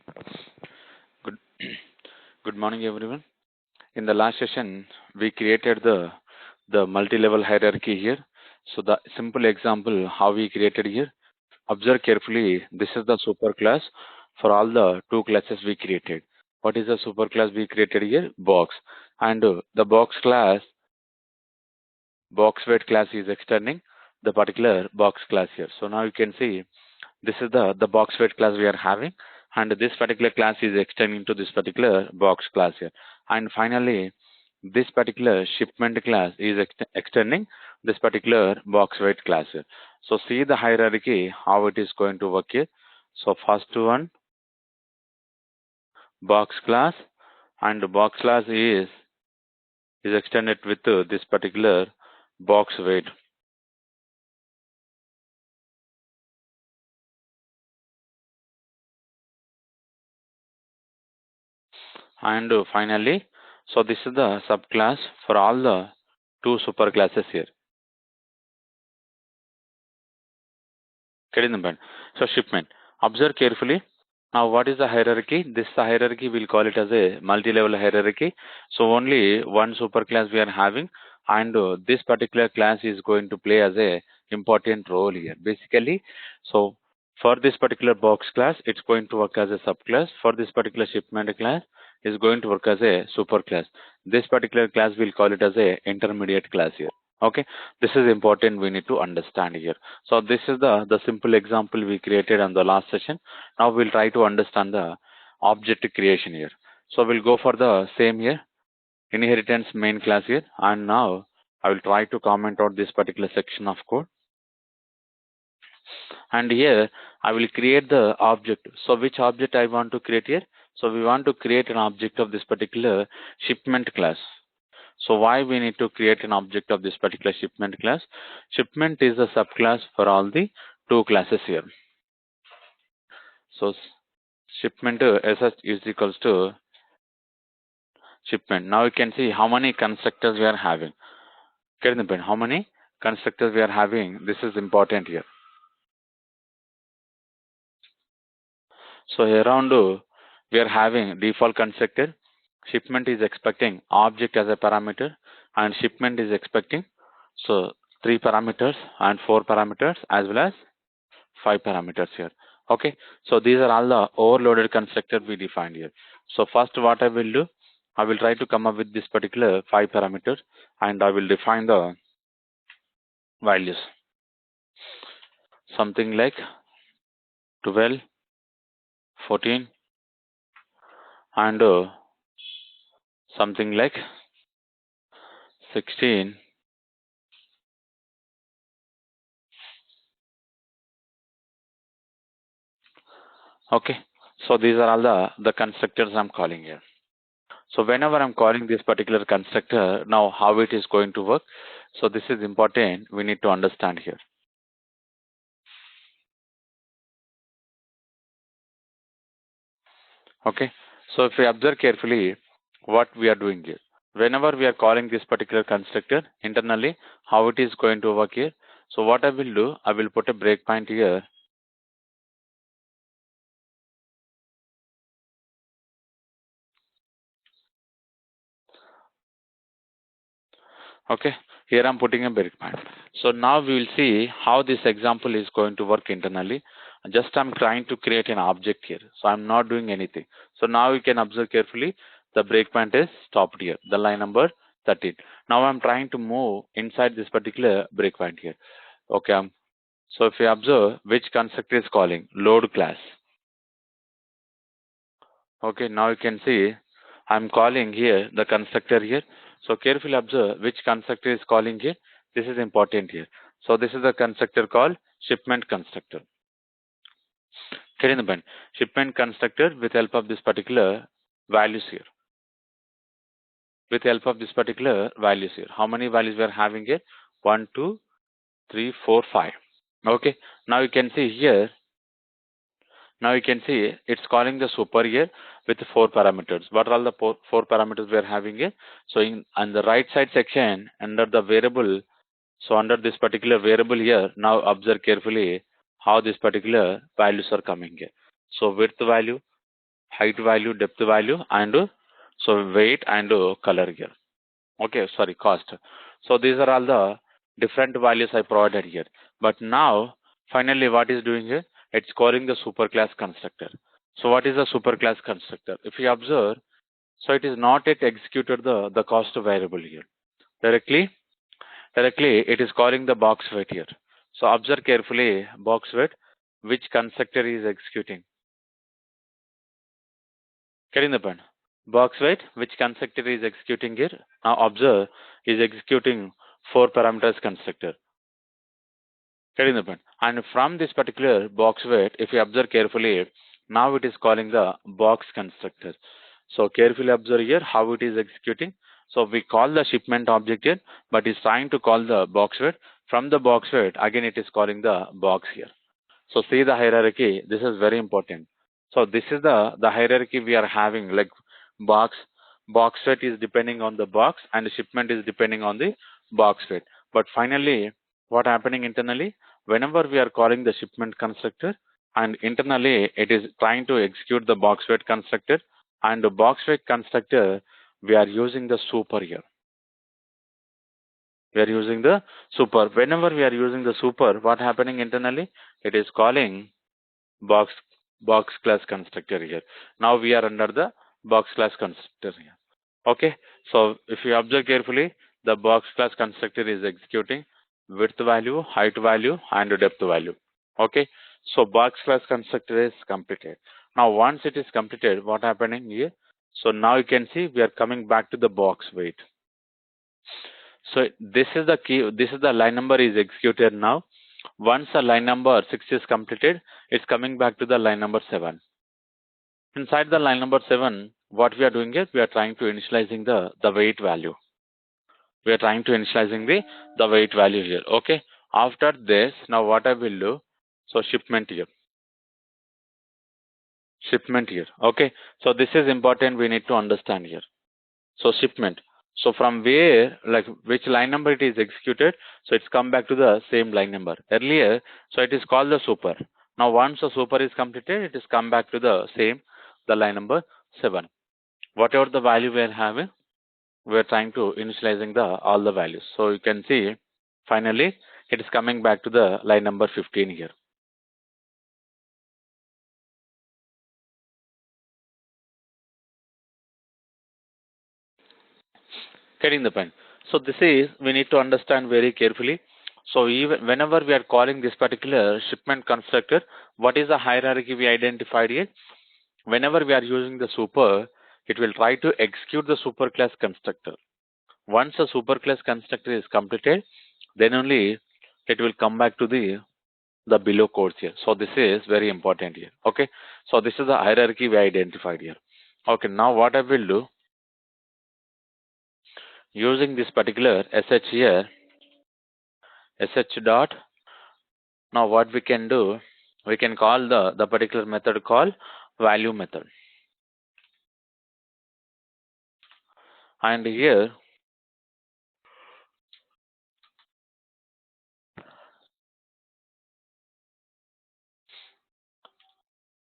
Good, good morning, everyone. In the last session, we created the multi-level hierarchy here. So the simple example how we created here. Observe carefully. This is the superclass for all the two classes we created. What is the superclass we created here? Box. And the box weight class is extending the particular box class here. So now you can see this is the box weight class we are having, and this particular class is extending to this particular box class here. And finally, this particular shipment class is extending this particular box weight class here. So see the hierarchy how it is going to work here. So first one, box class, and the box class is extended with this particular box weight. And finally, so this is the subclass for all the two superclasses here. Kedinamban. So shipment. Observe carefully. Now what is the hierarchy? This hierarchy we'll call it as a multi-level hierarchy. So only one superclass we are having, and this particular class is going to play as a important role here. Basically, so for this particular box class, it's going to work as a subclass. For this particular shipment class, is going to work as a superclass. This particular class we'll call it as a intermediate class here. Okay, this is important. We need to understand here. So this is the simple example we created on the last session. Now we'll try to understand the object creation here. So we'll go for the same here, inheritance main class here, and now I will try to comment out this particular section of code. And here I will create the object. So which object I want to create here? So we want to create an object of this particular shipment class. So why we need to create an object of this particular shipment class? Shipment is a subclass for all the two classes here. So shipment SS is equals to shipment. Now you can see how many constructors we are having. Get the point? How many constructors we are having? This is important here. So here around we are having default constructor. Shipment is expecting object as a parameter, and shipment is expecting so 3 parameters and 4 parameters as well as 5 parameters here. Okay, so these are all the overloaded constructor we defined here. So first what I will do, I will try to come up with this particular 5 parameters, and I will define the values. Something like 12, 14, and something like 16, okay. So these are all the constructors I'm calling here. So whenever I'm calling this particular constructor, now how it is going to work. So this is important. We need to understand here. Okay. So if we observe carefully what we are doing here. Whenever we are calling this particular constructor internally, how it is going to work here. So what I will do, I will put a breakpoint here. Okay. Here I'm putting a breakpoint. So now we will see how this example is going to work internally. Just I'm trying to create an object here. So I'm not doing anything. So now you can observe carefully. The breakpoint is stopped here. The line number 13. Now I'm trying to move inside this particular breakpoint here. Okay. So if you observe which constructor is calling load class. Okay. Now you can see I'm calling here the constructor here. So carefully observe which constructor is calling here. This is important here. So this is the constructor called shipment constructor. Shipment constructor with help of this particular values here. With help of this particular values here. How many values we are having here? 1, 2, 3, 4, 5. Okay. Now you can see here. Now you can see it's calling the super here with 4 parameters. What are all the 4 parameters we are having here? So on the right side section under the variable, so under this particular variable here, now observe carefully how this particular values are coming here. So width value, height value, depth value, and so weight and color here. Okay, sorry, cost. So these are all the different values I provided here. But now, finally, what is doing here? It's calling the superclass constructor. So what is a superclass constructor? If you observe, so it is not yet executed the cost variable here. Directly it is calling the box weight here. So observe carefully box weight, which constructor is executing. Getting the point? Box weight, which constructor is executing here? Now observe is executing 4 parameters constructor. Getting the point? And from this particular box weight, if you observe carefully, now it is calling the box constructor. So carefully observe here how it is executing. So we call the shipment object here, but it's trying to call the box weight. From the box weight, again it is calling the box here. So see the hierarchy. This is very important. So this is the hierarchy we are having. Like box weight is depending on the box, and the shipment is depending on the box weight. But finally, what happening internally? Whenever we are calling the shipment constructor, and internally it is trying to execute the box weight constructor, and the box weight constructor we are using the super here. We are using the super. Whenever we are using the super, what happening internally? It is calling box class constructor here. Now we are under the box class constructor here. Okay. So if you observe carefully, the box class constructor is executing width value, height value, and depth value. Okay. So box class constructor is completed. Now once it is completed, what happening here? So now you can see we are coming back to the box weight. So this is the key. This is the line number is executed now. Once the line number 6 is completed, it's coming back to the line number 7. Inside the line number 7, what we are doing is we are trying to initializing the weight value. We are trying to initializing the weight value here. Okay. After this, now what I will do? So shipment here. Shipment here. Okay. So this is important. We need to understand here. So shipment. So from where, like which line number it is executed, so it's come back to the same line number. Earlier, so it is called the super. Now once the super is completed, it is come back to the same, the line number 7. Whatever the value we are having, we are trying to initializing the all the values. So you can see, finally, it is coming back to the line number 15 here. Getting the point. So this is, we need to understand very carefully. So even whenever we are calling this particular shipment constructor, what is the hierarchy we identified here? Whenever we are using the super, it will try to execute the superclass constructor. Once the superclass constructor is completed, then only it will come back to the below codes here. So this is very important here. Okay. So this is the hierarchy we identified here. Okay. Now what I will do, using this particular sh here, sh dot. Now what we can do, we can call the particular method called value method. And here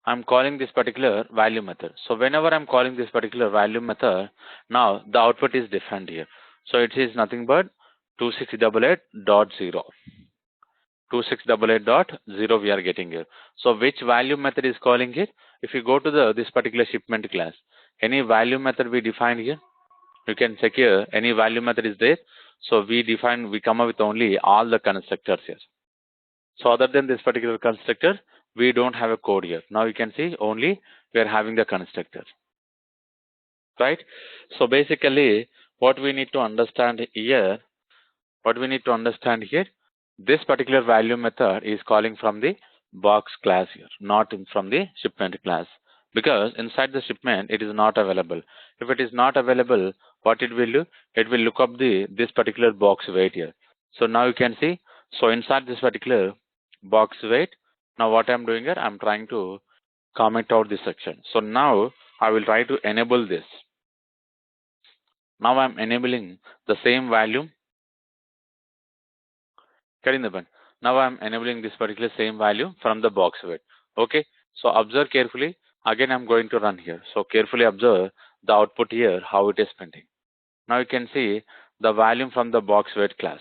I'm calling this particular value method. So whenever I'm calling this particular value method, now the output is different here. So it is nothing but 2688.0. 2688.0 we are getting here. So which value method is calling it? If you go to this particular shipment class, any value method we define here, you can check here any value method is there. So we come up with only all the constructors here. So other than this particular constructor, we don't have a code here. Now you can see only we are having the constructor, right? So basically what we need to understand here, this particular value method is calling from the box class here, not from the shipment class. Because inside the shipment it is not available. If it is not available, what it will do? It will look up this particular box weight here. So now you can see, so inside this particular box weight, now what I'm doing here, I'm trying to comment out this section. So now I will try to enable this. Now I'm enabling the same value. Getting the point. Now I'm enabling this particular same value from the box weight. Okay. So observe carefully. Again, I'm going to run here. So carefully observe the output here, how it is printing. Now you can see the volume from the box weight class.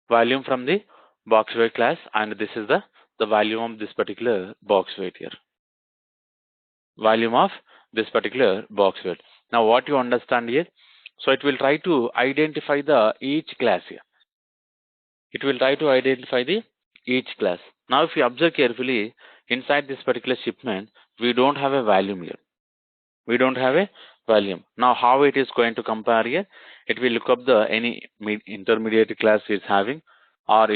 Volume from the box weight class, and this is the volume of this particular box weight here. Volume of this particular box weight. Now what you understand here? So it will try to identify the each class here. It will try to identify the each class. Now if you observe carefully, inside this particular shipment, we don't have a volume here. We don't have a volume. Now how it is going to compare here? It will look up the any intermediate class it's having, or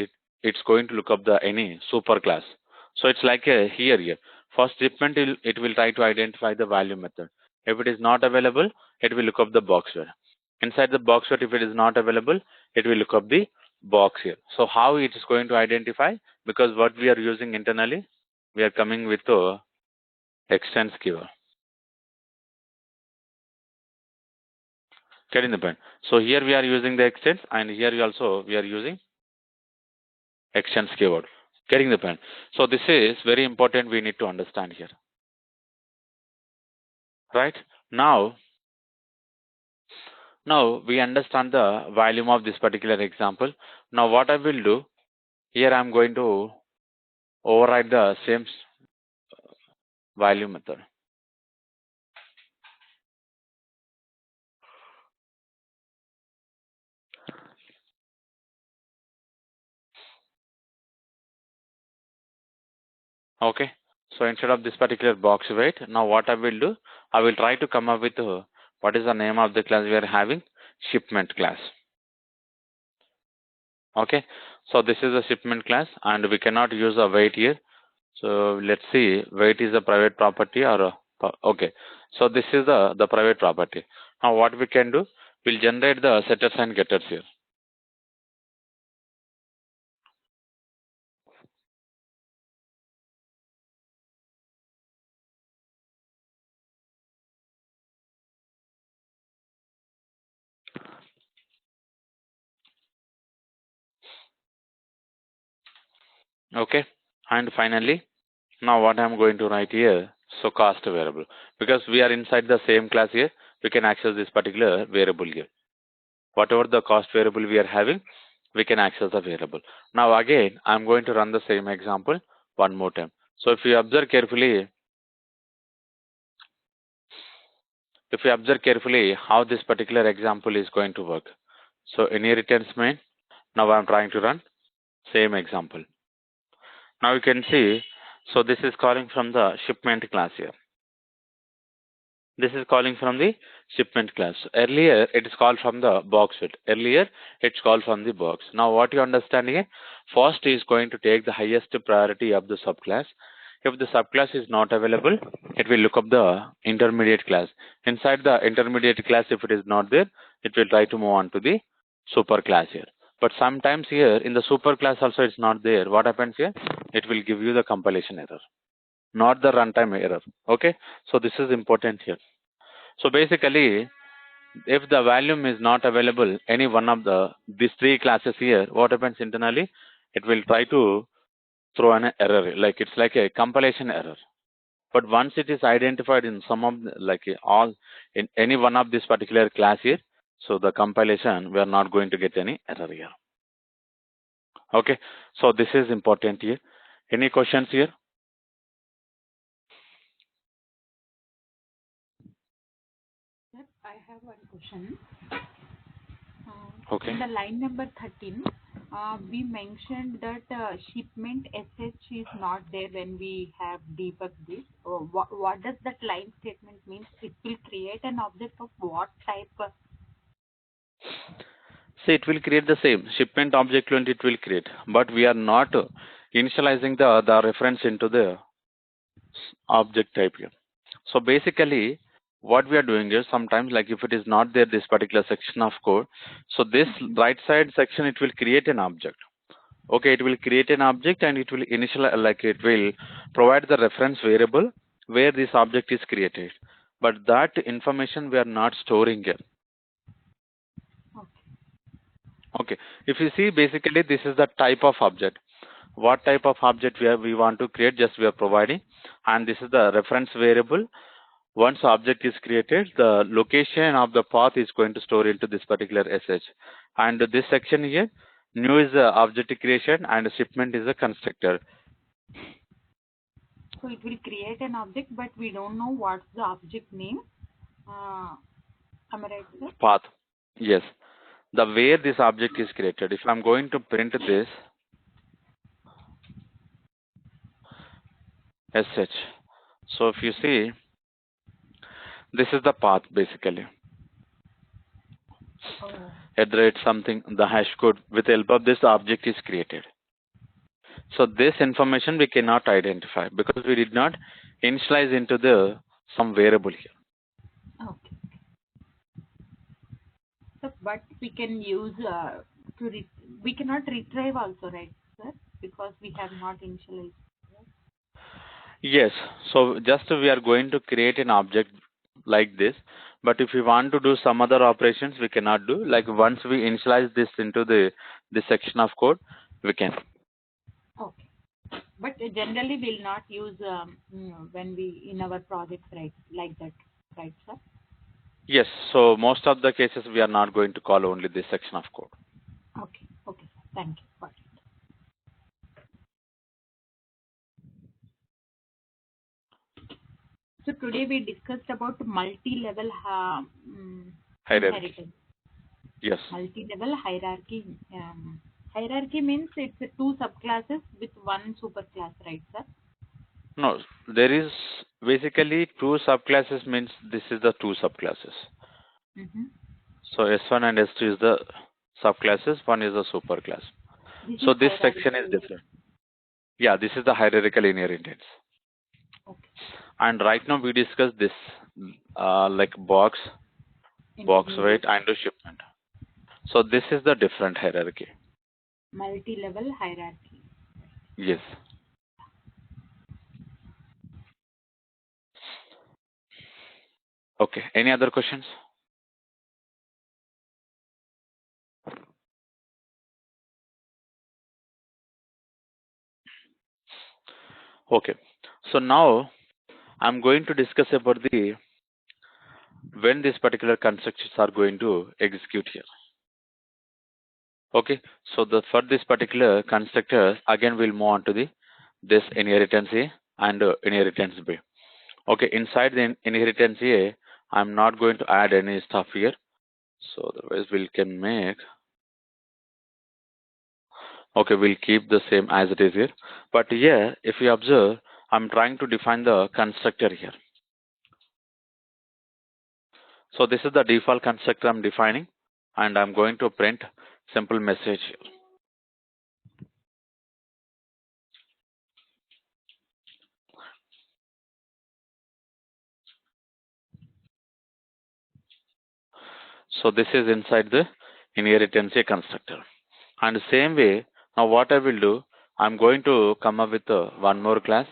it's going to look up the any super class. So it's like a here. First shipment it will try to identify the volume method. If it is not available, it will look up the box word. Inside the box word, if it is not available, it will look up the box here. So how it is going to identify? Because what we are using internally, we are coming with the extends keyword. Getting the point. So here we are using the extends, and here we are using extends keyword. Getting the point. So this is very important. We need to understand here, right? Now we understand the volume of this particular example. Now what I will do here, I'm going to override the same volume method. Okay. So instead of this particular box weight, now what I will do, I will try to come up with what is the name of the class we are having? Shipment class. Okay. So this is a shipment class, and we cannot use a weight here. So let's see, weight is a private property or okay. So this is the private property. Now what we can do, we'll generate the setters and getters here. Okay. And finally, now what I'm going to write here, so cost variable, because we are inside the same class here, we can access this particular variable here. Whatever the cost variable we are having, we can access the variable. Now again, I'm going to run the same example one more time. So if you observe carefully, how this particular example is going to work. So inheritance main, now I'm trying to run same example. Now you can see, so this is calling from the shipment class here. This is calling from the shipment class. Earlier, it is called from the box width. Earlier, it's called from the box. Now, what you understand here? First is going to take the highest priority of the subclass. If the subclass is not available, it will look up the intermediate class. Inside the intermediate class, if it is not there, it will try to move on to the super class here. But sometimes here, in the super class also, it's not there. What happens here? It will give you the compilation error, not the runtime error. Okay, so this is important here. So basically, if the volume is not available, any one of these three classes here, what happens internally? It will try to throw an error, like it's like a compilation error. But once it is identified in some of all in any one of this particular class here, so the compilation, we are not going to get any error here. Okay, so this is important here. Any questions here? Sir, I have one question. Okay. In the line number 13, we mentioned that shipment SH is not there when we have debugged this. What does that line statement mean? It will create an object of what type? So it will create the same shipment object and it will create, but we are not initializing the reference into the object type here. So basically, what we are doing is sometimes like if it is not there this particular section of code, so this right side section it will create an object. Okay, it will create an object and it will initialize, like it will provide the reference variable where this object is created. But that information we are not storing here. Okay. Okay, if you see basically this is the type of object. What type of object we want to create, just we are providing. and this is the reference variable. Once object is created, the location of the path is going to store into this particular sh. And this section here, new is the object creation and shipment is a constructor. So it will create an object, but we don't know what's the object name. Am I right, sir? Path. Yes. The where this object is created. If I'm going to print this sh. So if you see, this is the path basically. Oh. At the rate something, the hash code, with the help of this object is created. So this information we cannot identify because we did not initialize into the some variable here. Okay. So, but we can use we cannot retrieve also, right, sir? Because we have not initialized. Yes. So just we are going to create an object like this. But if we want to do some other operations, we cannot do. Like once we initialize this into this section of code, we can. Okay. But generally we'll not use when we in our projects, right, like that, right, sir? Yes. So most of the cases we are not going to call only this section of code. Okay. Okay, sir. Thank you. Got it. So today we discussed about multi-level Hierarchy. inheritance. Yes. Multi-level hierarchy. Hierarchy means it's two subclasses with one superclass, right, sir? No, there is basically two subclasses means this is the two subclasses. Mm-hmm. So S1 and S2 is the subclasses, one is the superclass. This So is this section is hierarchy. different. Yeah, this is the hierarchical inheritance. Okay. And right now we discuss this like box weight, and the shipment. So this is the different hierarchy. Multi-level hierarchy. Yes. Okay. Any other questions? Okay. So now I'm going to discuss about the when these particular constructions are going to execute here. Okay. So for this particular constructor, again we'll move on to this inheritance A and inheritance B. Okay. Inside the inheritance A, I'm not going to add any stuff here. So otherwise we can make. Okay, we'll keep the same as it is here. But here, if you observe, I'm trying to define the constructor here. So this is the default constructor I'm defining, and I'm going to print simple message here. So this is inside the inheritance constructor. And the same way, now what I will do, I'm going to come up with one more class.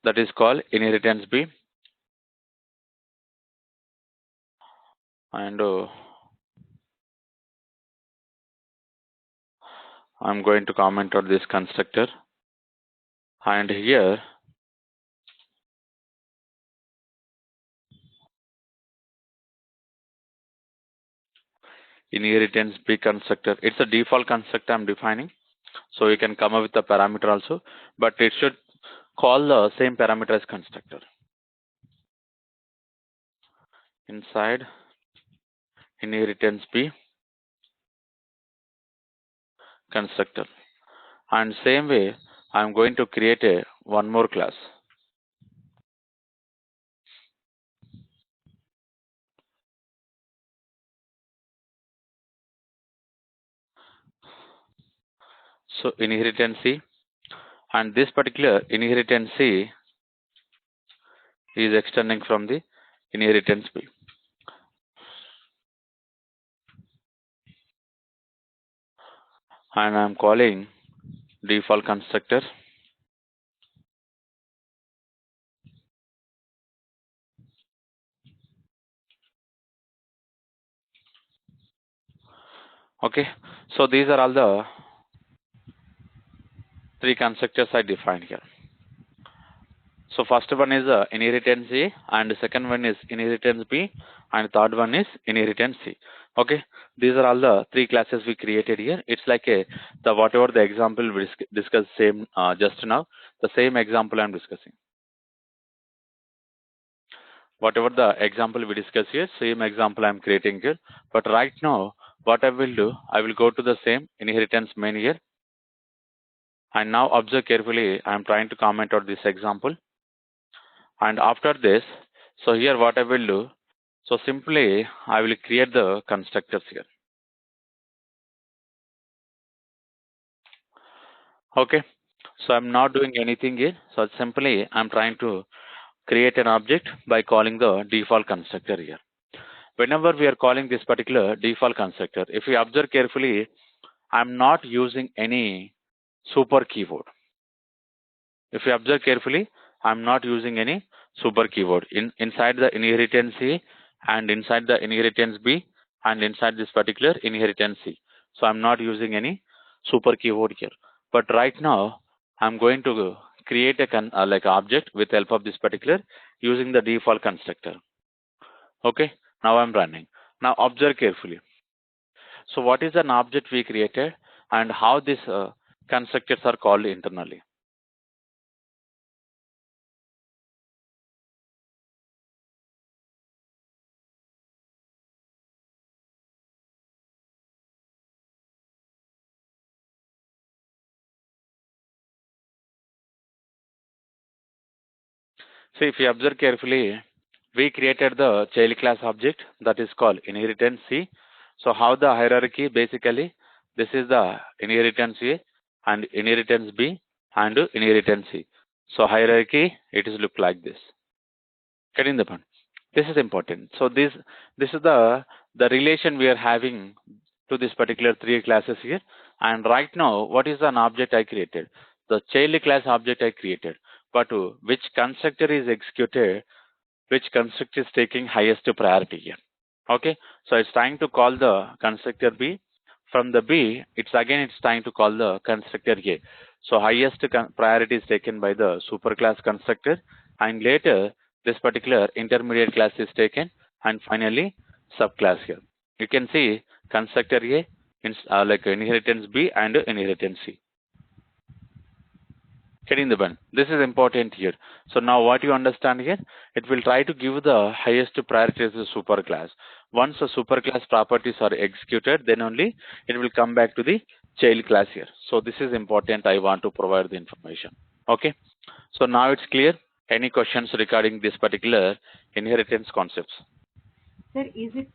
That is called inheritance B. And I'm going to comment on this constructor. And here, inheritance B constructor. It's a default constructor I'm defining. So you can come up with the parameter also, but it should call the same parameter as constructor. Inside inheritance B constructor. And same way, I'm going to create one more class. So inheritance C, and this particular inheritance C is extending from the inheritance B. And I'm calling default constructor. Okay, so these are all the three constructors I defined here. So first one is inheritance A, and second one is inheritance B, and third one is inheritance C. Okay, these are all the three classes we created here. It's like the whatever the example we discussed same just now, the same example I'm discussing. Whatever the example we discussed here, same example I'm creating here. But right now, what I will do, I will go to the same inheritance main here, and now observe carefully. I'm trying to comment on this example. And after this, so here what I will do, so simply I will create the constructors here. Okay, so I'm not doing anything here. So simply I'm trying to create an object by calling the default constructor here. Whenever we are calling this particular default constructor, if you observe carefully, I'm not using any super keyword. If you observe carefully, I'm not using any super keyword inside the inheritance A and inside the inheritance B and inside this particular inheritance C. So I'm not using any super keyword here. But right now, I'm going to create a like object with help of this particular using the default constructor. Okay, now I'm running. Now observe carefully. So what is an object we created and how these constructors are called internally? So if you observe carefully, we created the child class object that is called inheritance C. So how the hierarchy basically, this is the inheritance A and inheritance B and inheritance C. So hierarchy, it is look like this. Getting the point? This is important. So this is the relation we are having to this particular three classes here. And right now, what is an object I created? The child class object I created. But which constructor is executed, which constructor is taking highest priority here. Okay, so it's trying to call the constructor B. From the B, it's trying to call the constructor A. So highest priority is taken by the superclass constructor, and later this particular intermediate class is taken, and finally subclass here. You can see constructor A, like inheritance B and inheritance C. Getting the bun. This is important here. So now what you understand here, it will try to give the highest priority to the superclass. Once the superclass properties are executed, then only it will come back to the child class here. So this is important. I want to provide the information. Okay. So now it's clear. Any questions regarding this particular inheritance concepts? Sir, is it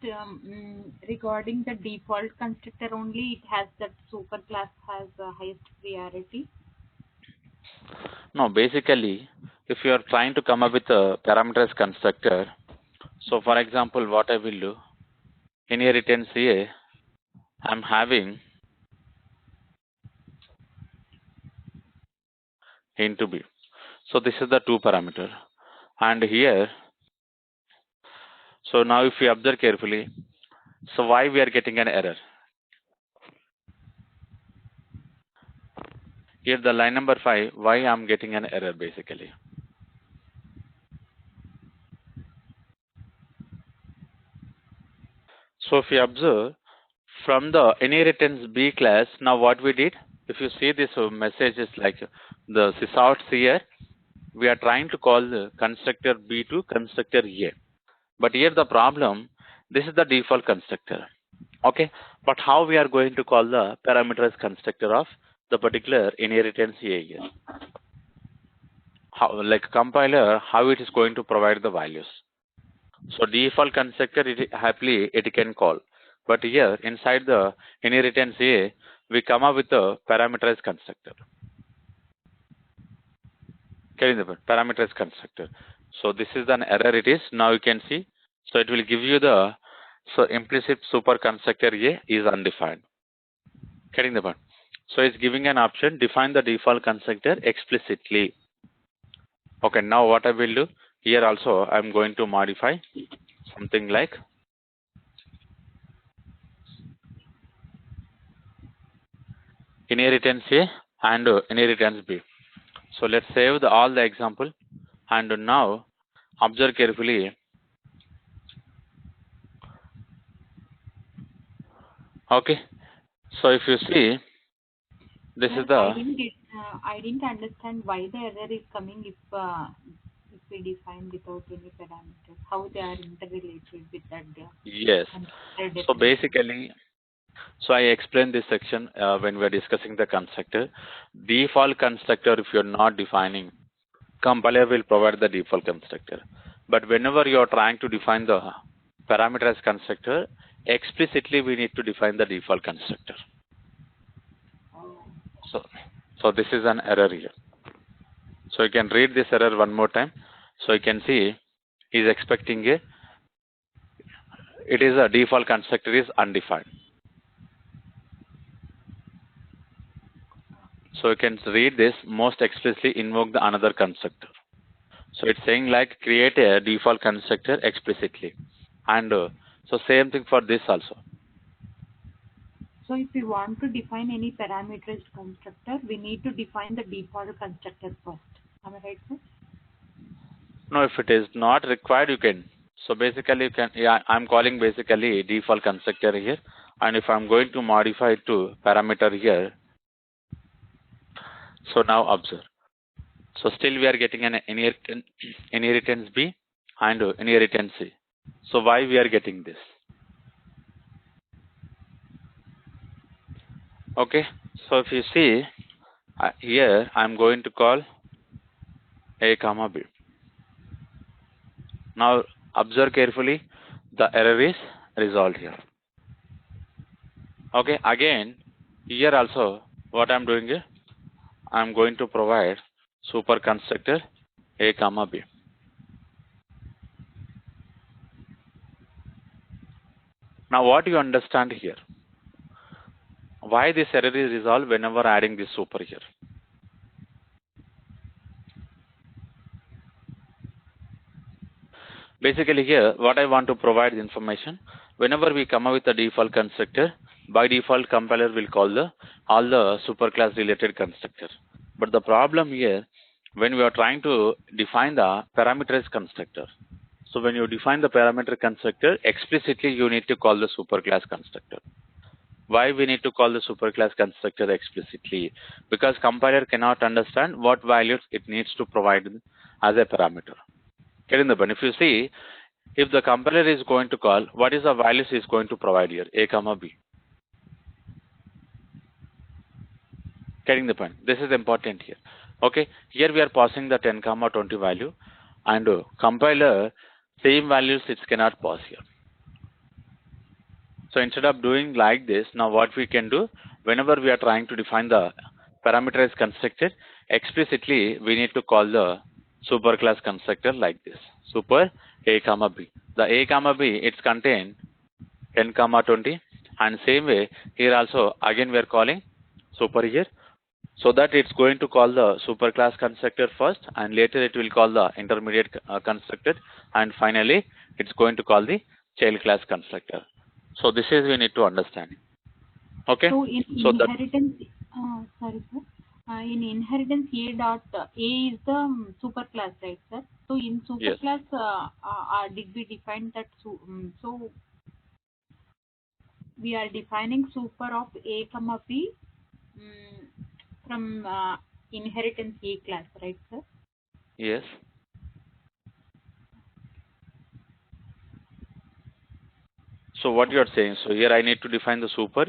regarding the default constructor only? It has that super class has highest priority. No, basically, if you are trying to come up with a parameterized constructor, so for example, what I will do, inheritance A, I'm having into B. So this is the two parameter. And here, so now if you observe carefully, so why we are getting an error? Here the line number 5, why I'm getting an error basically? So if you observe from the inheritance B class, now what we did, if you see this message is like the sysout here, we are trying to call the constructor B to constructor A. But here the problem, this is the default constructor. Okay, but how we are going to call the parameterized constructor of the particular inheritance A here? How, like compiler, how it is going to provide the values? So default constructor, it happily it can call, but here inside the inheritance A, we come up with a parameterized constructor. Okay, the parameterized constructor. So this is an error. It is now you can see. So it will give you the so implicit super constructor A is undefined. Getting the point. So it's giving an option define the default constructor explicitly. Okay, now what I will do here also I'm going to modify something like inheritance A and inheritance B. So let's save all the example, and now observe carefully. Okay, so if you see, this is Sir, the I didn't understand why the error is coming if we define without any parameters. How they are interrelated with that yes. constructor So definition. basically, so I explained this section when we are discussing the constructor. Default constructor, if you're not defining, compiler will provide the default constructor. But whenever you are trying to define the parameterized constructor, explicitly we need to define the default constructor. Oh. So this is an error here. So you can read this error one more time. So you can see he's expecting it is a default constructor is undefined. So you can read this most explicitly invoke the another constructor. So it's saying like create a default constructor explicitly, and so same thing for this also. So if we want to define any parameterized constructor, we need to define the default constructor first. Am I right, sir? No, if it is not required, you can. So basically, you can. Yeah, I'm calling basically default constructor here, and if I'm going to modify it to parameter here, so now observe. So still we are getting an inheritance B and inheritance C. So why we are getting this? Okay. So if you see here, I'm going to call A comma B. Now observe carefully. The error is resolved here. Okay. Again, here also what I'm doing is I'm going to provide super constructor A comma B. Now what you understand here? Why this error is resolved whenever adding this super here? Basically here, what I want to provide information, whenever we come up with a default constructor, by default compiler will call all the superclass related constructor. But the problem here, when we are trying to define the parameterized constructor, so when you define the parameter constructor, explicitly you need to call the superclass constructor. Why we need to call the superclass constructor explicitly? Because compiler cannot understand what values it needs to provide as a parameter. Getting the point. If you see, if the compiler is going to call, what is the values is going to provide here? A comma B. Getting the point. This is important here. Okay. Here we are passing the 10 comma 20 value, and compiler same values it cannot pass here. So instead of doing like this, now what we can do, whenever we are trying to define the parameterized constructor, explicitly we need to call the superclass constructor like this. Super A comma B. The A comma B, it's contain 10 comma 20, and same way here also again we are calling super here, so that it's going to call the superclass constructor first, and later it will call the intermediate constructor, and finally it's going to call the child class constructor. So this is we need to understand. Okay. So in So that inheritance, sorry sir, in inheritance A dot A is the superclass, right, sir? So in yes, superclass, did we define that? So we are defining super of A comma B from inheritance A class, right, sir? yes. So what you are saying? So here I need to define the super.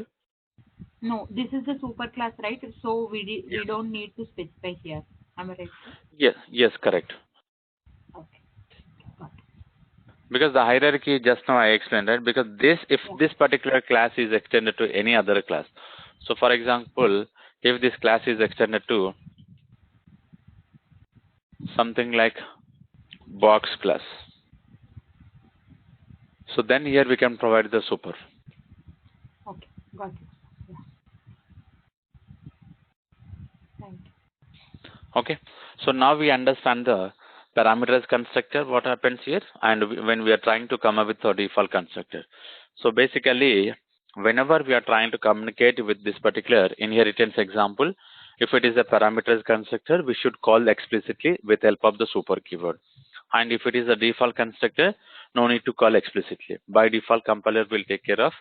No, this is the superclass, right? So we don't need to specify here. Am I right, sir? Yes, yes, correct. Okay, got it. Because the hierarchy just now I explained, right? Because this, if this particular class is extended to any other class. So for example, if this class is extended to something like box class, so then here we can provide the super. Okay, got it. Yeah. Thank you. Okay. So now we understand the parameters constructor, what happens here, and when we are trying to come up with a default constructor. So basically, whenever we are trying to communicate with this particular inheritance example, If it is a parameterized constructor, we should call explicitly with help of the super keyword. And if it is a default constructor, no need to call explicitly. By default, compiler will take care of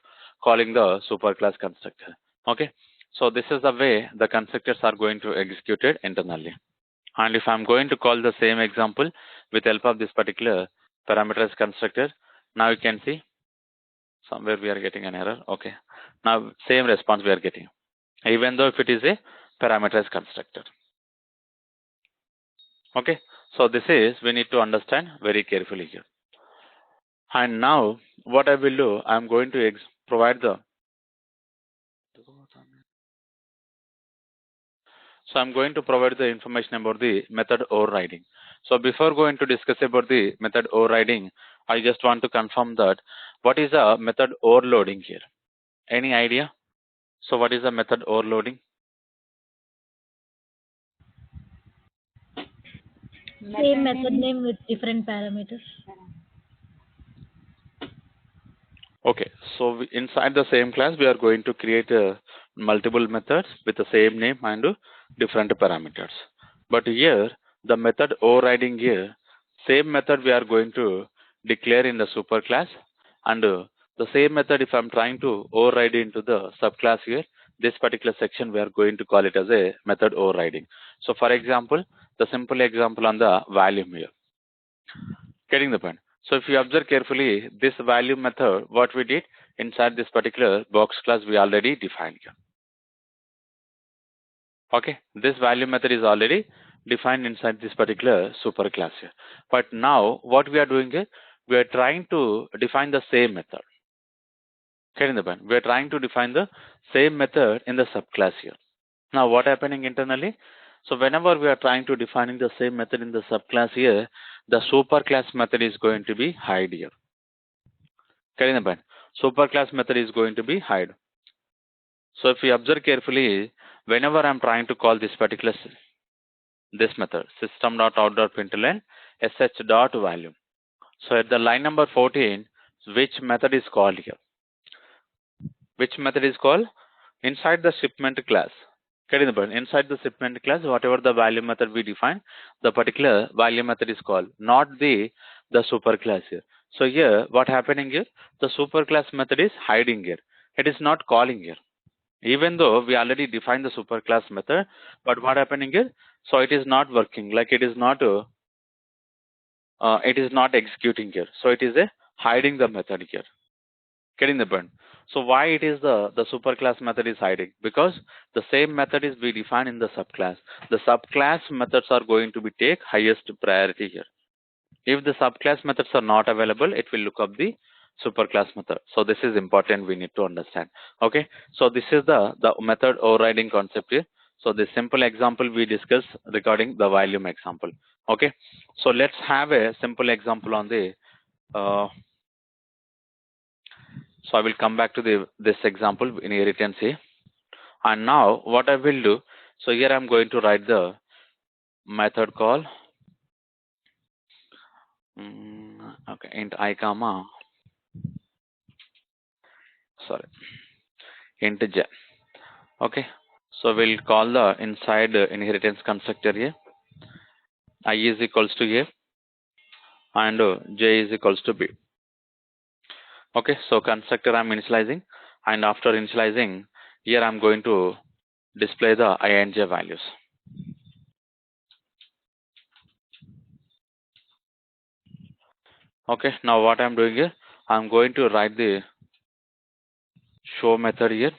calling the superclass constructor. Okay. So this is the way the constructors are going to execute it internally. And if I'm going to call the same example with help of this particular parameterized constructor, now you can see somewhere we are getting an error. Okay. Now same response we are getting, even though if it is a parameterized constructor. Okay. So this is, we need to understand very carefully here. And now what I will do, I'm going to provide the, so I'm going to provide the information about the method overriding. So before going to discuss about the method overriding, I just want to confirm that what is a method overloading here? Any idea? So what is a method overloading? Same method name with different parameters. Okay, so inside the same class, we are going to create multiple methods with the same name and different parameters. But here, the method overriding here, same method we are going to declare in the superclass, and the same method if I'm trying to override into the subclass here, this particular section we are going to call it as a method overriding. So for example, the simple example on the volume here. Getting the point. So if you observe carefully, this value method, what we did inside this particular box class, we already defined here. Okay, this value method is already defined inside this particular super class here. But now what we are doing is, we are trying to define the same method. Getting the point. We are trying to define the same method in the subclass here. Now what happening internally? So whenever we are trying to defining the same method in the subclass here, the superclass method is going to be hide here. Getting the point. Superclass method is going to be hide. So if you observe carefully, whenever I'm trying to call this particular this method, system.out.println sh.value. So at the line number 14, which method is called here? Which method is called? Inside the shipment class. Getting the point. Inside the shipment class, whatever the value method we define, the particular value method is called, not the superclass here. So here, what happening here? The superclass method is hiding here. It is not calling here. Even though we already defined the superclass method, but what happening here? So it is not working. Like it is not executing here. So it is a hiding the method here. Getting the point. So why it is the superclass method is hiding? Because the same method is we define in the subclass. The subclass methods are going to be take highest priority here. If the subclass methods are not available, it will look up the superclass method. So this is important, we need to understand. Okay, so this is the method overriding concept here. So the simple example we discussed regarding the volume example. Okay, so let's have a simple example on the so I will come back to this example inheritance here. And now what I will do, so here I'm going to write the method call okay, int I comma, sorry, int j. Okay, so we'll call the inside inheritance constructor here, I is equals to a and j is equals to b. Okay, so constructor I'm initializing, and after initializing, here I'm going to display the I and j values. Okay, now what I'm doing here, I'm going to write the show method here,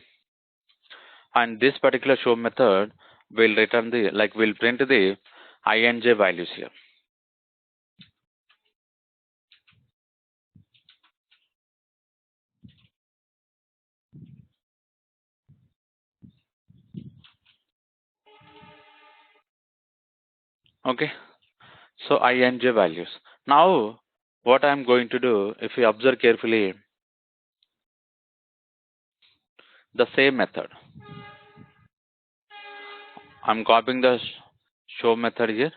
and this particular show method will return the, like, will print the I and j values here. Okay, so I and j values. Now what I'm going to do, if you observe carefully, the same method, I'm copying the show method here,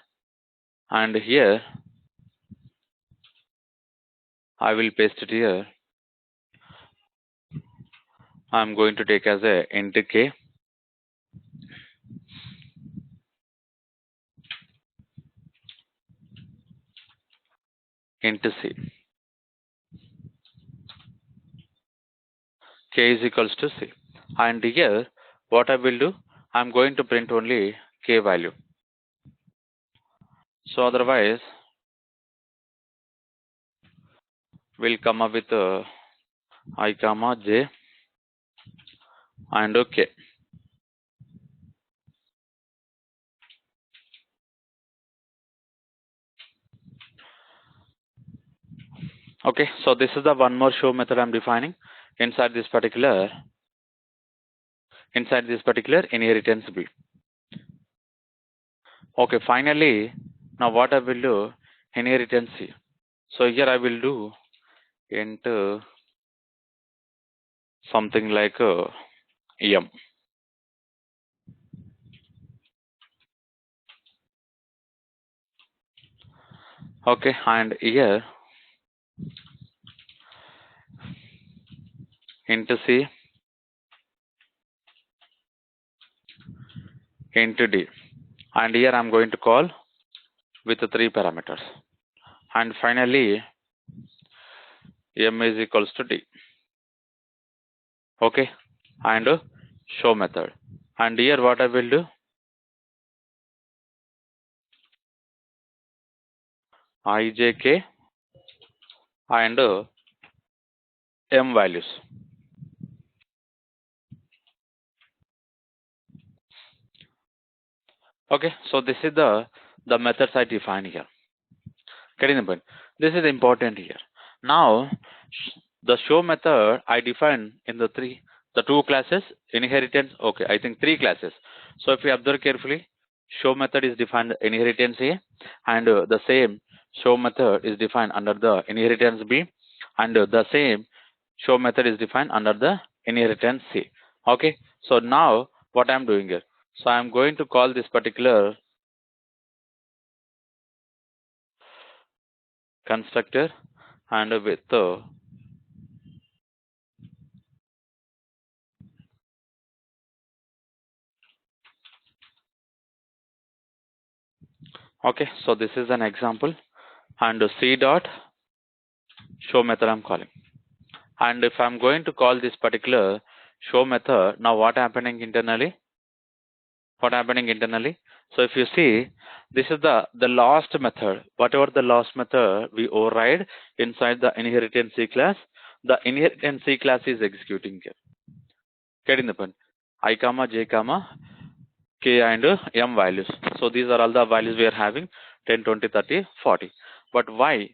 and here I will paste it here. I'm going to take as a int k, into C. K is equals to C. And here, what I will do, I'm going to print only K value. So otherwise, we'll come up with I comma J and K. Okay, so this is the one more show method I'm defining inside this particular inheritance B. Okay, finally, now what I will do, inheritance C. So here I will do into something like M. Okay, and here into C into D. And here I'm going to call with the 3 parameters. And finally, M is equals to D. Okay, and show method. And here what I will do, IJK and M values. Okay, so this is the methods I define here. Getting the point? This is important here. Now, the show method I define in the two classes, inheritance. Okay, I think 3 classes. So if you observe carefully, show method is defined inheritance A, and the same show method is defined under the inheritance B, and the same show method is defined under the inheritance C. Okay, so now what I'm doing here, so I'm going to call this particular constructor and with okay, so this is an example, and C dot show method I'm calling. And if I'm going to call this particular show method, now what happening internally? What happening internally? So if you see, this is the last method. Whatever the last method we override inside the inheritance C class, the inheritance C class is executing here. Getting the point? I comma J comma K and M values. So these are all the values we are having 10, 20, 30, 40. But why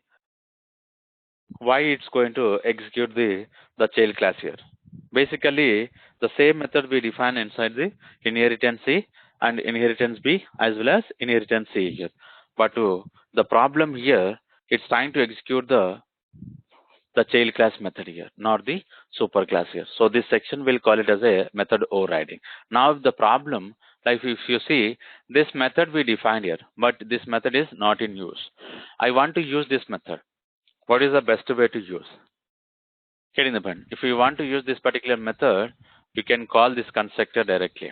it's going to execute the child class here? Basically, the same method we define inside the inheritance C and inheritance B as well as inheritance C here. But the problem here, it's trying to execute the child class method here, not the super class here. So this section will call it as a method overriding. Now the problem, like if you see, this method we defined here, but this method is not in use. I want to use this method. What is the best way to use? Getting the point? If you want to use this particular method, you can call this constructor directly.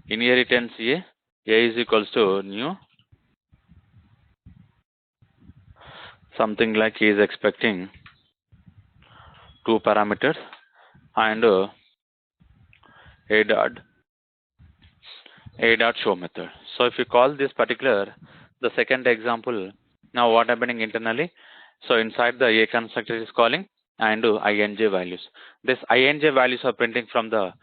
Inheritance A is equals to new, something like he is expecting 2 parameters and a dot show method. So if you call this particular, the second example, now what happening internally? So inside the A constructor is calling and INJ values. This INJ values are printing from the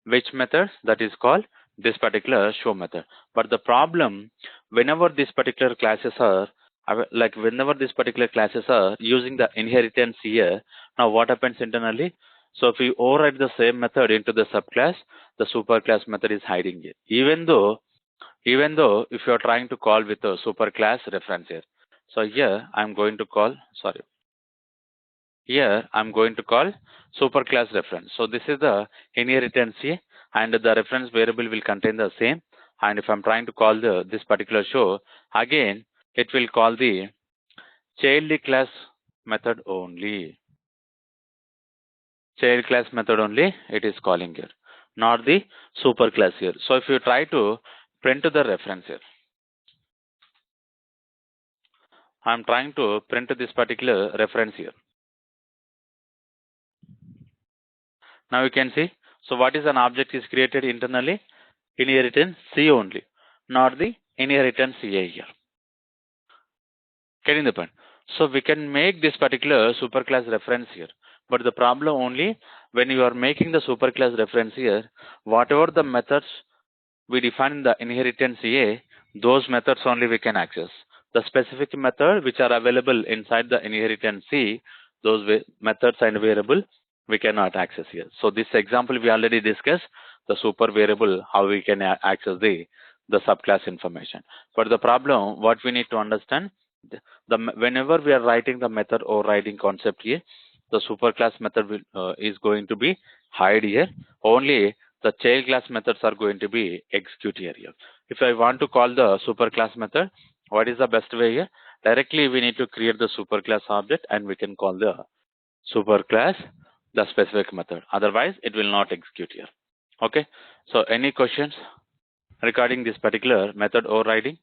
which method? That is called this particular show method. But the problem, whenever these particular classes are using the inheritance here, now what happens internally? So if we override the same method into the subclass, the superclass method is hiding it. Even though if you are trying to call with a superclass reference here. So here I'm going to call, here I'm going to call superclass reference. So this is the inheritance here, and the reference variable will contain the same. And if I'm trying to call this particular show, again it will call the child class method only. Child class method only it is calling here, not the superclass here. So if you try to print to the reference here, I'm trying to print this particular reference here. Now you can see, so what is an object is created internally? Inheritance C only, not the inheritance A here. Getting the point? So we can make this particular superclass reference here. But the problem only when you are making the superclass reference here, whatever the methods we define in the inheritance A, those methods only we can access. The specific method which are available inside the inheritance C, those methods and variable we cannot access here. So this example we already discussed, the super variable, how we can access the subclass information. But the problem, what we need to understand, whenever we are writing the method overriding concept here, the superclass method is going to be hide here. Only the child class methods are going to be execute here. If I want to call the superclass method, what is the best way here? Directly we need to create the superclass object and we can call the superclass the specific method. Otherwise, it will not execute here. Okay. So any questions regarding this particular method overriding?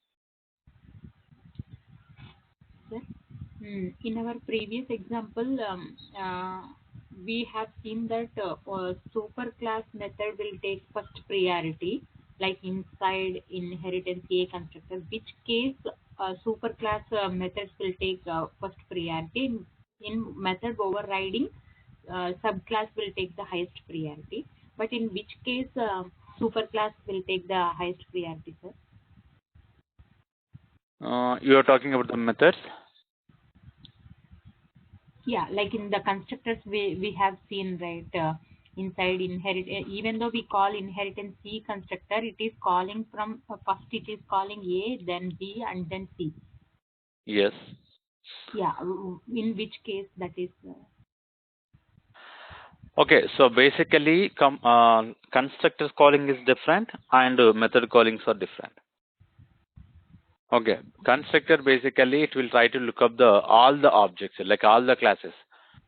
In our previous example, we have seen that superclass method will take first priority, like inside inheritance A constructor, which case superclass methods will take first priority. In method overriding, subclass will take the highest priority. But in which case superclass will take the highest priority, sir? You are talking about the methods? Yeah, like in the constructors we have seen, right? Inside inherit, even though we call inheritance C constructor, it is calling from first it is calling A, then B, and then C. Yes. Yeah, in which case that is Okay, so basically constructor calling is different and method callings are different. Okay, constructor basically it will try to look up all the objects, like all the classes.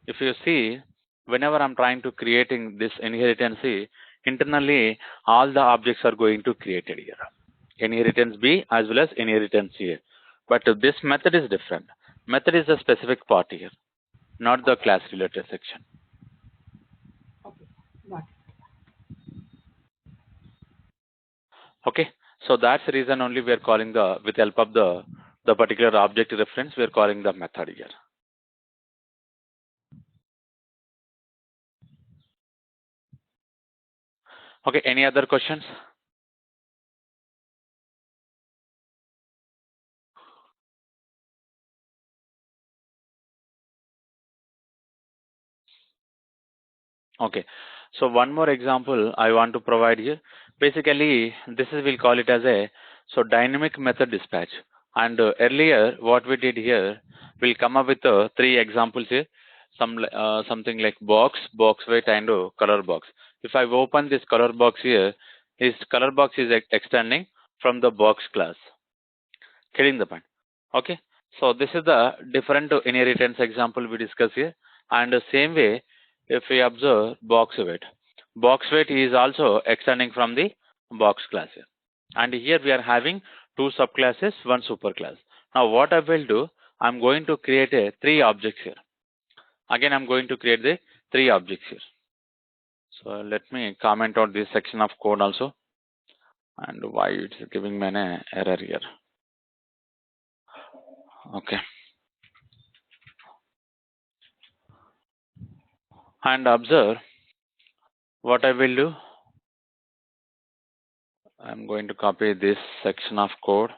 If you see, whenever I'm trying to creating this inheritance C, internally all the objects are going to created here. Inheritance B as well as inheritance A. But this method is different. Method is a specific part here, not the class related section. okay. Got it. Okay, so that's the reason only we are calling with help of the particular object reference, we are calling the method here. Okay, any other questions? Okay, so one more example I want to provide here. Basically, this is, we'll call it as a dynamic method dispatch. And earlier, what we did here, we'll come up with three examples here. Something like box weight, and color box. If I open this color box here, this color box is extending from the box class. Getting the point? Okay. So this is the different inheritance example we discuss here. And the same way, if we observe box weight is also extending from the box class here. And here we are having two subclasses, one superclass. Now what I will do, I'm going to create three objects here. Again, I'm going to create the three objects here. So let me comment on this section of code also, and why it's giving me an error here. Okay. And observe what I will do. I'm going to copy this section of code.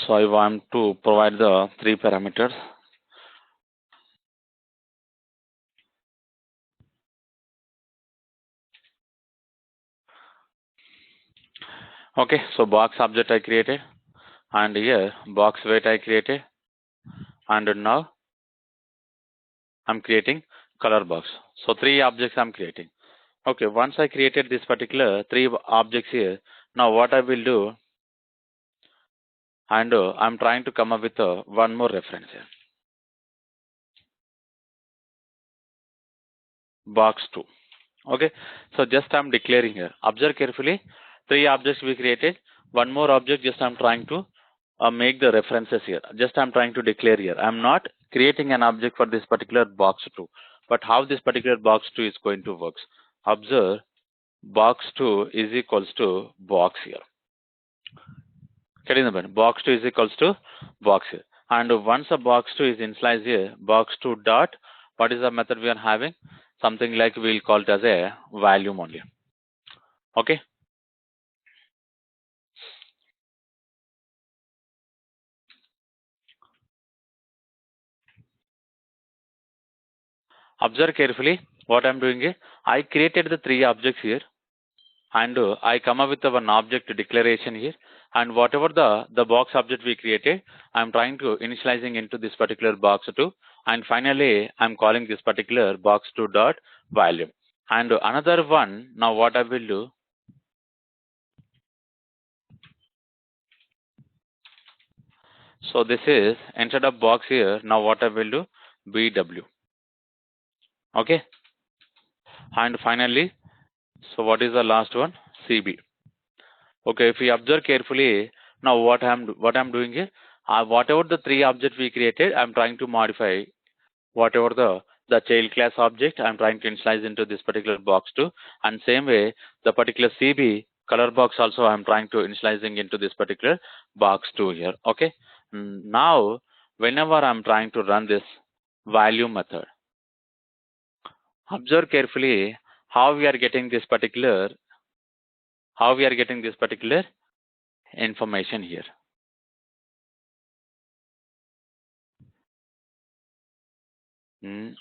So I want to provide the three parameters. Okay, so box object I created, and here box weight I created, and now I'm creating color box. So three objects I'm creating. Okay, once I created this particular three objects here, now what I will do, and I'm trying to come up with one more reference here. Box 2. Okay, so just I'm declaring here. Observe carefully. Three objects we created. One more object, just I'm trying to make the references here. Just I'm trying to declare here. I'm not creating an object for this particular box 2. But how this particular box 2 is going to work. Observe, box 2 is equals to box here. Getting the point? Box 2 is equals to box here. And once a box 2 is initialized here, box 2 dot, what is the method we are having? Something like we'll call it as a volume only. Okay. Observe carefully what I'm doing here. I created the three objects here, and I come up with one object declaration here, and whatever the box object we created, I'm trying to initializing into this particular box 2, and finally I'm calling this particular box 2 dot volume. And another one, now what I will do, so this is instead of box here, now what I will do, BW. Okay, and finally, so what is the last one, CB. Okay, if we observe carefully, now what I'm doing here, whatever the three objects we created, I'm trying to modify whatever the child class object, I'm trying to initialize into this particular box 2, and same way the particular CB color box also I'm trying to initializing into this particular box 2 here. Okay, now whenever I'm trying to run this value method, observe carefully how we are getting this particular information here.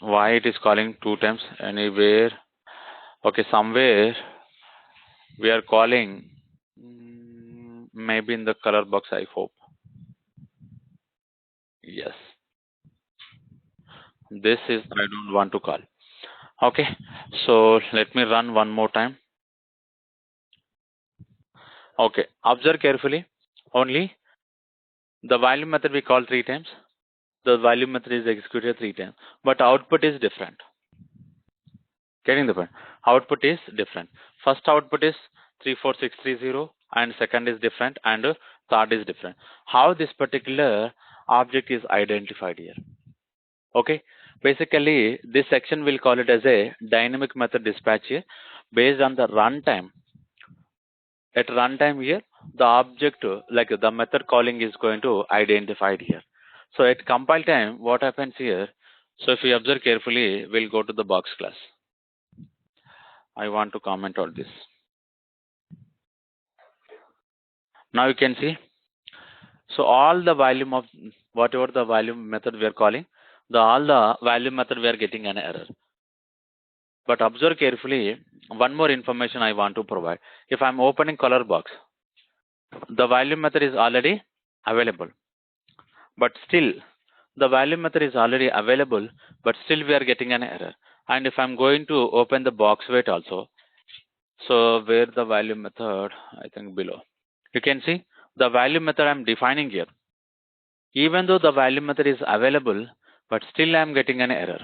Why it is calling two times anywhere? Okay, somewhere we are calling, maybe in the color box, I hope. Yes, this is I don't want to call. Okay, so let me run one more time. Okay, observe carefully. Only the value method we call three times. The value method is executed three times, but output is different. Getting the point? Output is different. First output is 34630, and second is different, and third is different. How this particular object is identified here? Okay, basically this section will call it as a dynamic method dispatch here, based on the runtime. At runtime here, the object, like the method calling, is going to identified here. So at compile time, what happens here? So if we observe carefully, we'll go to the box class. I want to comment on this. Now you can see, so all the volume of whatever the volume method we are calling, all the volume method we are getting an error. But observe carefully, one more information I want to provide. If I'm opening color box, the volume method is already available, but still the volume method is already available, but still we are getting an error. And if I'm going to open the box weight also, so where the volume method, I think below, you can see the value method I'm defining here. Even though the value method is available, but still I'm getting an error.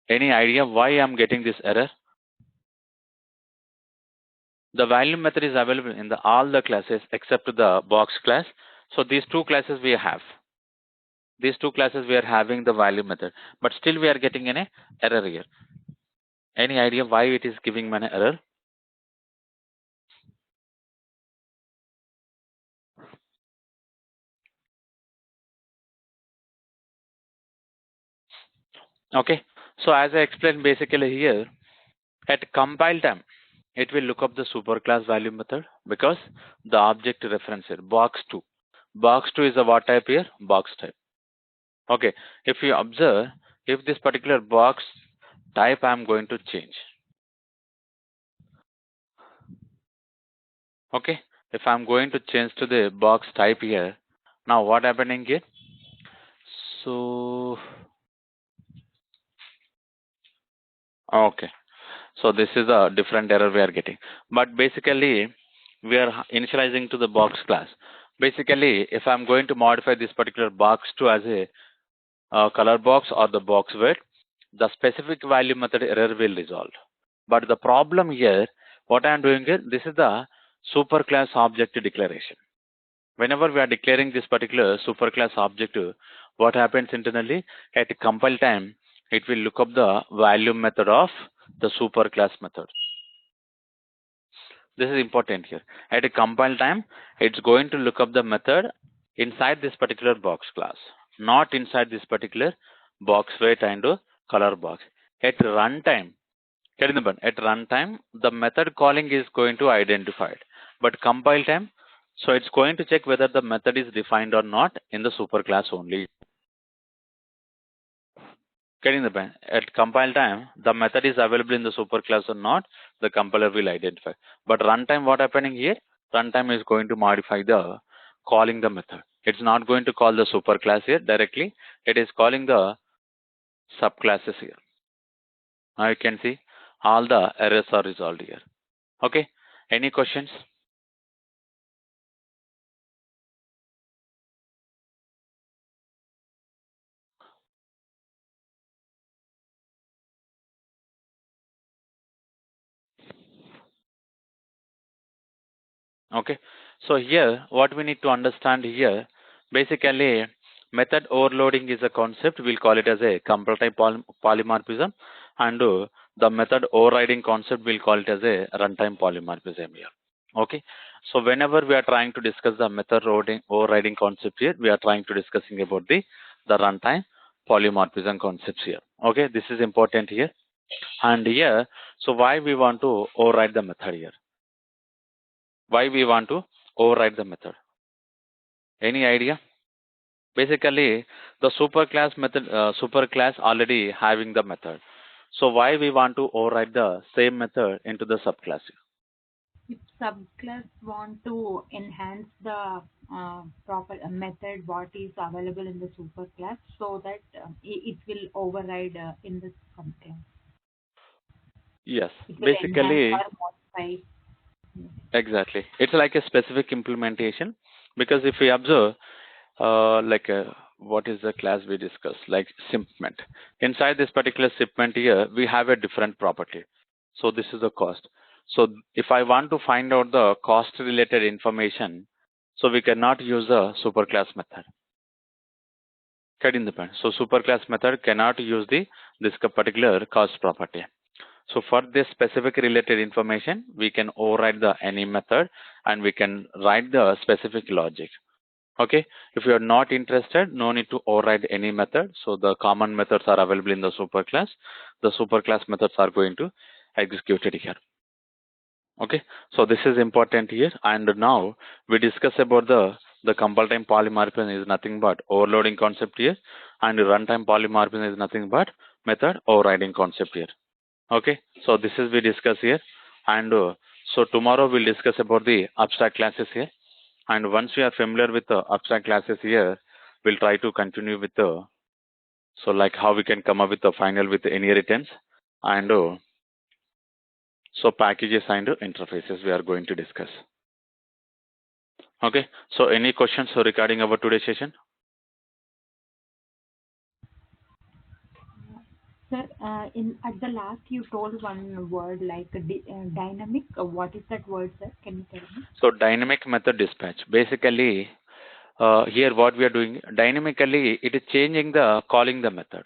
Any idea why I'm getting this error? The value method is available in all the classes except the box class. So these two classes we have. These two classes we are having the value method, but still we are getting an error here. Any idea why it is giving me an error? Okay. So as I explained basically here, at compile time, it will look up the superclass value method because the object reference here, box 2. Box 2 is a what type here? Box type. Okay. If you observe, if this particular box type I'm going to change. Okay. If I'm going to change to the box type here, now what happening here? So, okay. So this is a different error we are getting. But basically, we are initializing to the box class. Basically, if I'm going to modify this particular box to as a color box or the box weight, the specific value method error will resolve. But the problem here, what I'm doing here, this is the superclass object declaration. Whenever we are declaring this particular superclass object, what happens internally at compile time, it will look up the value method of the superclass method. This is important here. At a compile time, it's going to look up the method inside this particular box class, not inside this particular box weight and color box. At runtime, at runtime, the method calling is going to identify it. But compile time, so it's going to check whether the method is defined or not in the superclass only. At compile time, the method is available in the superclass or not, the compiler will identify. But runtime, what happening here? Runtime is going to modify the calling the method. It's not going to call the superclass here directly. It is calling the subclasses here. Now you can see all the errors are resolved here. Okay. Any questions? Okay, so here what we need to understand here, basically method overloading is a concept. We'll call it as a compile type polymorphism, and the method overriding concept we'll call it as a runtime polymorphism here. Okay, so whenever we are trying to discuss the method overriding concept here, we are trying to discussing about the runtime polymorphism concepts here. Okay, this is important here. And here, so why we want to override the method here? Why we want to override the method? Any idea? Basically, the superclass method, superclass already having the method. So why we want to override the same method into the subclass? If subclass want to enhance the proper method what is available in the superclass, so that it will override in the subclass. Yes, It will enhance basically, or modify. exactly. It's like a specific implementation, because if we observe, what is the class we discussed, like shipment. Inside this particular shipment here, we have a different property. So this is the cost. So if I want to find out the cost related information, so we cannot use the superclass method. So superclass method cannot use this particular cost property. So for this specific related information, we can override the any method and we can write the specific logic. Okay, if you are not interested, no need to override any method. So the common methods are available in the superclass. The superclass methods are going to execute it here. Okay, so this is important here. And now we discuss about the compile time polymorphism is nothing but overloading concept here, and runtime polymorphism is nothing but method overriding concept here. Okay, so this is we discuss here, and so tomorrow we'll discuss about the abstract classes here. And once we are familiar with the abstract classes here, we'll try to continue with the, so like how we can come up with the final with the inheritance, and so packages and interfaces we are going to discuss. Okay, so any questions regarding our today's session? Sir, at the last you told one word like dynamic. What is that word, sir? Can you tell me? So dynamic method dispatch. Basically, here what we are doing, dynamically it is changing the calling the method.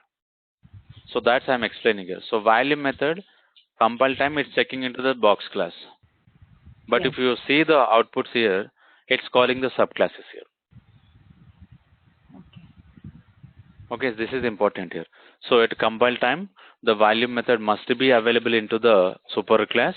So that's I'm explaining here. So value method, compile time is checking into the box class. But Yes. if you see the outputs here, it's calling the subclasses here. Okay. Okay, this is important here. So at compile time, the value method must be available into the superclass,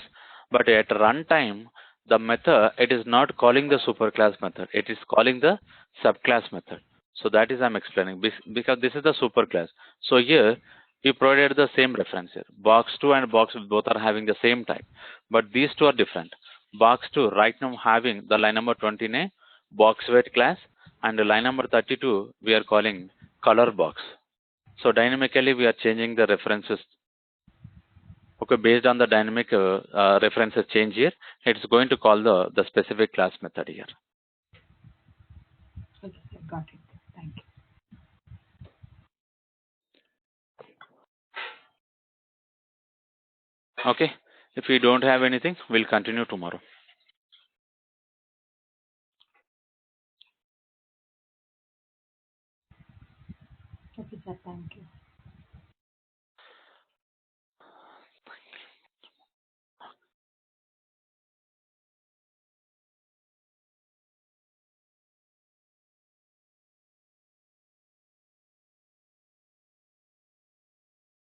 but at runtime, the method, it is not calling the superclass method, it is calling the subclass method. So that is I'm explaining, because this is the superclass. So here, we provided the same reference here. Box 2 and box both are having the same type, but these two are different. Box 2 right now having the line number 20 in a box weight class, and the line number 32 we are calling color box. So dynamically we are changing the references. Okay, based on the dynamic references change here, it's going to call the specific class method here. Okay, sir. Got it. Thank you. Okay, if we don't have anything, we'll continue tomorrow. Okay, sir. Thank you.